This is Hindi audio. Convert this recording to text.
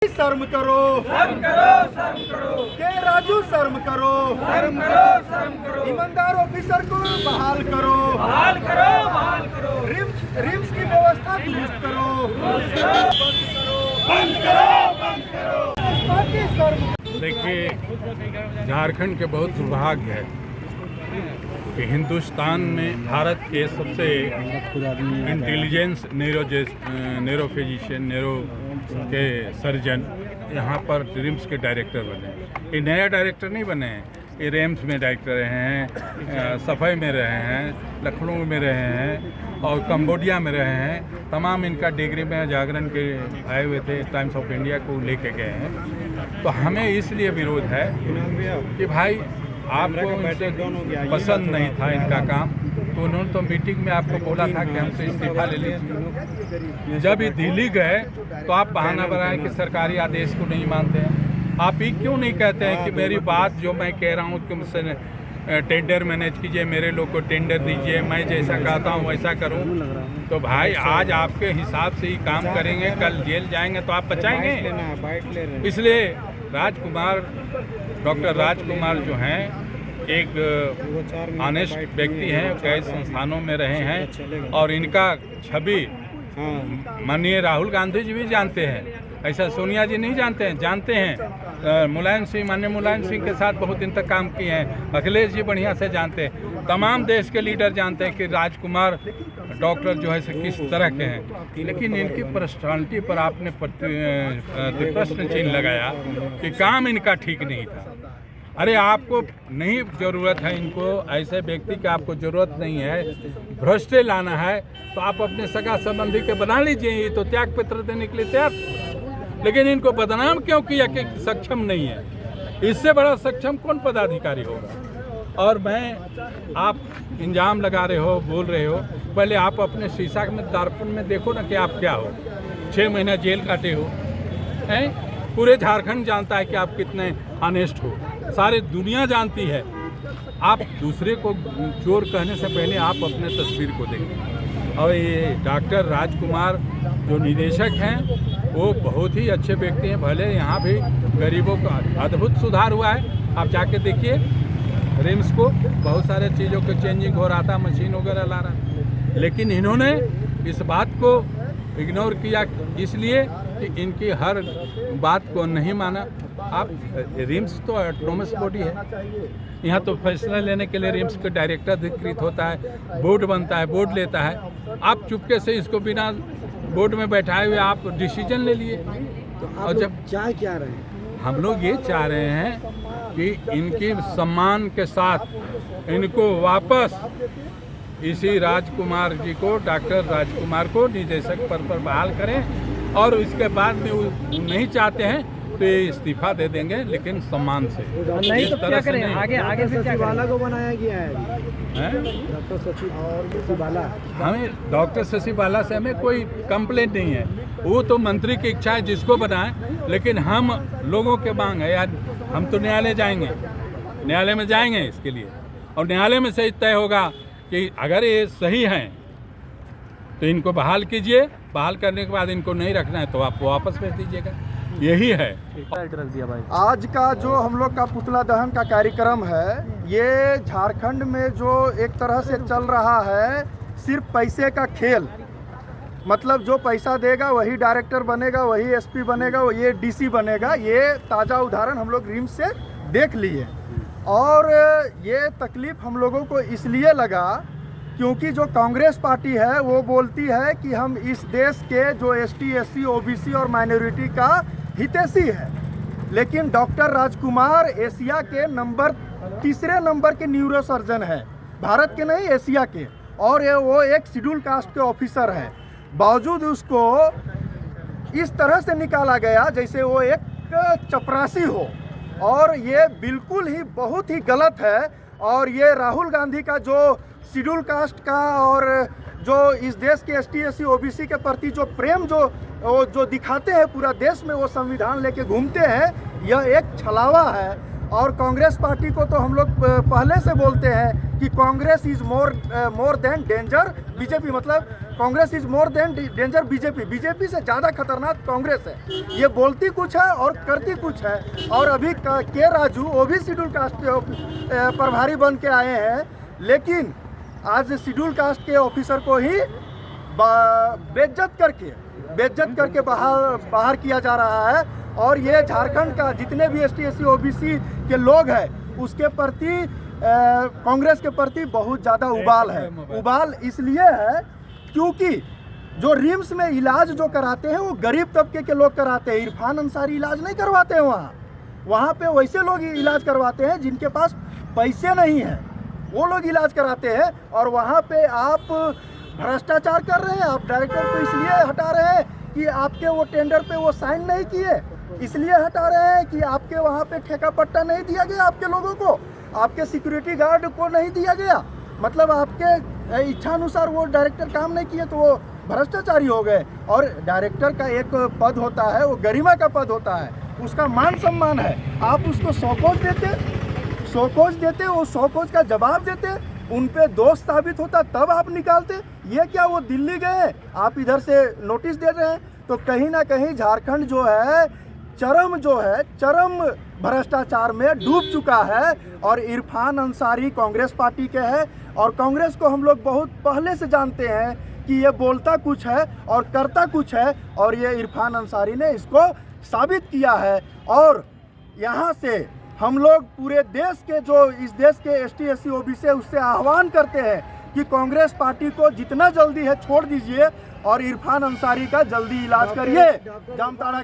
शर्म करो, शर्म करो, शर्म करो, के राजू शर्म करो, शर्म करो, शर्म करो, ईमानदार ऑफिसर को बहाल करो, बहाल करो, बहाल करो, रिम्स की व्यवस्था दुरुस्त करो, बंद करो, बंद करो। की शर्म। देखिए, झारखंड के बहुत दुर्भाग्य है कि हिंदुस्तान में भारत के सबसे इंटेलिजेंस न्यूरो फिजिशियन न्यूरो के सर्जन यहाँ पर रिम्स के डायरेक्टर बने। ये नया डायरेक्टर नहीं बने हैं, ये रिम्स में डायरेक्टर रहे हैं, सफाई में रहे हैं, लखनऊ में रहे हैं और कंबोडिया में रहे हैं। तमाम इनका डिग्री में जागरण के आए हुए थे, टाइम्स ऑफ इंडिया को लेके गए हैं। तो हमें इसलिए विरोध है कि भाई आपको इनसे पसंद नहीं था इनका काम, तो उन्होंने तो मीटिंग में आपको बोला था कि हमसे इस्तीफा ले लीजिए। जब ये दिल्ली गए तो आप बहाना बनाए कि सरकारी आदेश को नहीं मानते हैं। आप ये क्यों नहीं कहते हैं कि मेरी बात जो मैं कह रहा हूँ कि मुझसे टेंडर मैनेज कीजिए, मेरे लोग को टेंडर दीजिए, मैं जैसा कहता हूँ वैसा करूँ। तो भाई आज आपके हिसाब से ही काम करेंगे, कल जेल जाएंगे तो आप बचाएंगे। इसलिए डॉक्टर राजकुमार जो हैं एक ऑनेस्ट व्यक्ति हैं, कई संस्थानों में रहे हैं और इनका छवि माननीय राहुल गांधी जी भी जानते हैं, ऐसा सोनिया जी नहीं जानते हैं। मुलायम सिंह, माननीय मुलायम सिंह के साथ बहुत दिन तक काम किए हैं। अखिलेश जी बढ़िया से जानते हैं, तमाम देश के लीडर जानते हैं कि राजकुमार डॉक्टर जो है किस तरह के हैं। लेकिन इनकी पर्सनालिटी पर आपने प्रश्न चिन्ह लगाया कि काम इनका ठीक नहीं था। अरे आपको नहीं ज़रूरत है इनको, ऐसे व्यक्ति की आपको ज़रूरत नहीं है। भ्रष्ट लाना है तो आप अपने सगा संबंधी के बना लीजिए, ये तो त्याग पत्र देने के लिए तैयार। लेकिन इनको बदनाम क्यों किया कि सक्षम नहीं है? इससे बड़ा सक्षम कौन पदाधिकारी होगा? और आप इंजाम लगा रहे हो, बोल रहे हो, पहले आप अपने शीशा में दर्पण में देखो ना कि आप क्या हो। 6 महीना जेल काटे हो हैं, पूरे झारखंड जानता है कि आप कितने ऑनेस्ट हो, सारी दुनिया जानती है। आप दूसरे को चोर कहने से पहले आप अपने तस्वीर को देखें। और ये डॉक्टर राजकुमार जो निदेशक हैं वो बहुत ही अच्छे व्यक्ति हैं। भले यहाँ भी गरीबों का अद्भुत सुधार हुआ है, आप जाके देखिए रिम्स को, बहुत सारे चीज़ों को चेंजिंग हो रहा था, मशीन वगैरह ला रहा। लेकिन इन्होंने इस बात को इग्नोर किया इसलिए कि इनकी हर बात को नहीं माना। आप रिम्स तो ऑटोनोमस बॉडी है, यहाँ तो फैसला लेने के लिए रिम्स का डायरेक्टर अधिकृत होता है, बोर्ड बनता है, बोर्ड लेता है। आप चुपके से इसको बिना बोर्ड में बैठाए हुए आप डिसीजन ले लिए। और जब चाह क्या रहे हैं? हम लोग ये चाह रहे हैं कि इनकी सम्मान के साथ इनको वापस इसी राजकुमार जी को, डॉक्टर राजकुमार को निदेशक पद पर बहाल करें। और इसके बाद में वो नहीं चाहते हैं तो ये इस्तीफा दे देंगे, लेकिन सम्मान से। नहीं तो क्या करें? आगे से क्या सचिवालय को बनाया गया है डॉक्टर सचिवाला। हमें डॉक्टर सचिवाला से हमें कोई कंप्लेंट नहीं है, वो तो मंत्री की इच्छा है जिसको बनाए। लेकिन हम लोगों के मांग है यार, हम तो न्यायालय जाएंगे, न्यायालय में जाएंगे इसके लिए, और न्यायालय में सही तय होगा कि अगर ये सही हैं तो इनको बहाल कीजिए, बहाल करने के बाद इनको नहीं रखना है तो आप वापस भेज दीजिएगा। यही है। आज का जो हम लोग का पुतला दहन का कार्यक्रम है, ये झारखंड में जो एक तरह से चल रहा है सिर्फ पैसे का खेल। मतलब जो पैसा देगा वही डायरेक्टर बनेगा, वही एसपी बनेगा, ये डीसी बनेगा। ये ताज़ा उदाहरण हम लोग रिम्स से देख लिए। और ये तकलीफ हम लोगों को इसलिए लगा क्योंकि जो कांग्रेस पार्टी है वो बोलती है कि हम इस देश के जो एसटी, एससी, ओबीसी और माइनॉरिटी का हितैषी है। लेकिन डॉक्टर राजकुमार एशिया के तीसरे नंबर के न्यूरो सर्जन है, भारत के नहीं एशिया के। और वो एक शेड्यूल कास्ट के ऑफिसर है, बावजूद उसको इस तरह से निकाला गया जैसे वो एक चपरासी हो। और ये बिल्कुल ही बहुत ही गलत है। और ये राहुल गांधी का जो शेड्यूल कास्ट का और जो इस देश के एसटी, एससी, ओबीसी के प्रति जो प्रेम जो दिखाते हैं पूरा देश में, वो संविधान लेके घूमते हैं, यह एक छलावा है। और कांग्रेस पार्टी को तो हम लोग पहले से बोलते हैं कि Congress is more than danger BJP. मतलब Congress is more than danger BJP. BJP से ज़्यादा खतरनाक कांग्रेस है। ये बोलती कुछ है और करती कुछ है। और अभी के राजू वो भी शेड्यूल कास्ट के प्रभारी बन के आए हैं, लेकिन आज शेड्यूल कास्ट के ऑफिसर को ही बेइज्जत करके बाहर किया जा रहा है। और ये झारखंड का जितने भी ST SC OBC के लोग हैं उसके प्रति कांग्रेस के प्रति बहुत ज़्यादा उबाल है। उबाल इसलिए है क्योंकि जो रिम्स में इलाज जो कराते हैं वो गरीब तबके के लोग कराते हैं। इरफान अंसारी इलाज नहीं करवाते हैं वहाँ पे वैसे लोग इलाज करवाते हैं जिनके पास पैसे नहीं हैं, वो लोग इलाज कराते हैं। और वहाँ पे आप भ्रष्टाचार कर रहे हैं। आप डायरेक्टर को इसलिए हटा रहे हैं कि आपके वो टेंडर पे वो साइन नहीं किए, इसलिए हटा रहे हैं कि आपके वहाँ पे ठेका पट्टा नहीं दिया गया, आपके लोगों को, आपके सिक्योरिटी गार्ड को नहीं दिया गया। मतलब आपके इच्छा अनुसार वो डायरेक्टर काम नहीं किए तो वो भ्रष्टाचारी हो गए। और डायरेक्टर का एक पद होता है, वो गरिमा का पद होता है, उसका मान सम्मान है। आप उसको 100 कोच देते, वो 100 कोच का जवाब देते, उन पे दोष साबित होता तब आप निकालते। ये क्या वो दिल्ली गए, आप इधर से नोटिस दे रहे हैं। तो कहीं ना कहीं झारखंड जो है चरम भ्रष्टाचार में डूब चुका है। और इरफान अंसारी कांग्रेस पार्टी के हैं और कांग्रेस को हम लोग बहुत पहले से जानते हैं कि ये बोलता कुछ है और करता कुछ है। और ये इरफान अंसारी ने इसको साबित किया है। और यहाँ से हम लोग पूरे देश के जो इस देश के ST SC OBC से उससे आह्वान करते हैं कि कांग्रेस पार्टी को जितना जल्दी है छोड़ दीजिए और इरफान अंसारी का जल्दी इलाज करिए। जामताड़ा